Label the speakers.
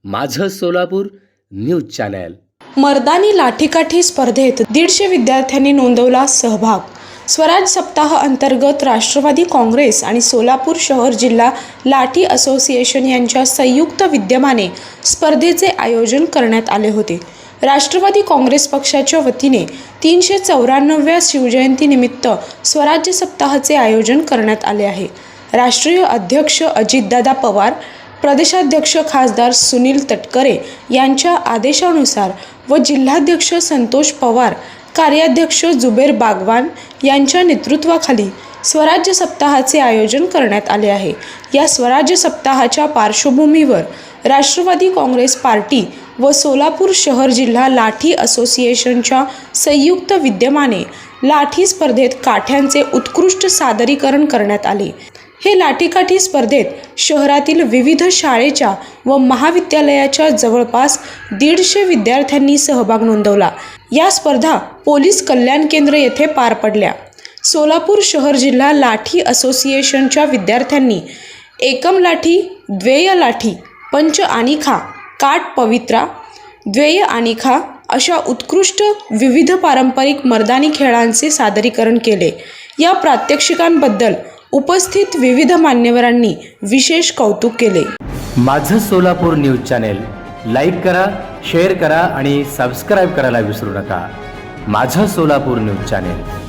Speaker 1: माझं Solapur news channel.
Speaker 2: मर्दानी लाठीकाठी स्पर्धेत 150 विद्यार्थ्यांनी नोंदवला सहभाग। स्वराज सप्ताह अंतर्गत राष्ट्रवादी काँग्रेस आणि सोलापूर शहर जिल्हा लाठी असोसिएशन यांच्या संयुक्त विद्यमाने स्पर्धेचे आयोजन करण्यात आले होते। राष्ट्रवादी काँग्रेस पक्षाच्या वतीने 394व्या शिवजयंतीनिमित्त स्वराज्य सप्ताहाचे आयोजन करण्यात आले आहे। राष्ट्रीय अध्यक्ष अजितदादा पवार, प्रदेशाध्यक्ष खासदार सुनील तटकरे यांच्या आदेशानुसार व जिल्हाध्यक्ष संतोष पवार, कार्याध्यक्ष जुबेर बागवान यांच्या नेतृत्वाखाली स्वराज्य सप्ताहाचे आयोजन करण्यात आले आहे। या स्वराज्य सप्ताहाच्या पार्श्वभूमीवर राष्ट्रवादी काँग्रेस पार्टी व सोलापूर शहर जिल्हा लाठी असोसिएशनच्या संयुक्त विद्यमाने लाठी स्पर्धेत काठ्यांचे उत्कृष्ट सादरीकरण करण्यात आले। हे लाठीकाठी स्पर्धेत शहरातील विविध शाळेच्या व महाविद्यालयाच्या जवळपास 150 विद्यार्थ्यांनी सहभाग नोंदवला। या स्पर्धा पोलीस कल्याण केंद्र येथे पार पडल्या। सोलापूर शहर जिल्हा लाठी असोसिएशनच्या विद्यार्थ्यांनी एकम लाठी, द्वेय लाठी, पंच आनिखा, काठ पवित्रा, द्वेय आनिखा अशा उत्कृष्ट विविध पारंपरिक मर्दानी खेळांचे सादरीकरण केले। या प्रात्यक्षिकांबद्दल उपस्थित विविध मान्यवरांनी विशेष कौतुक केले।
Speaker 1: माझं सोलापूर न्यूज चॅनल लाईक करा, शेअर करा आणि सबस्क्राईब करायला विसरू नका। माझं सोलापूर न्यूज चॅनल।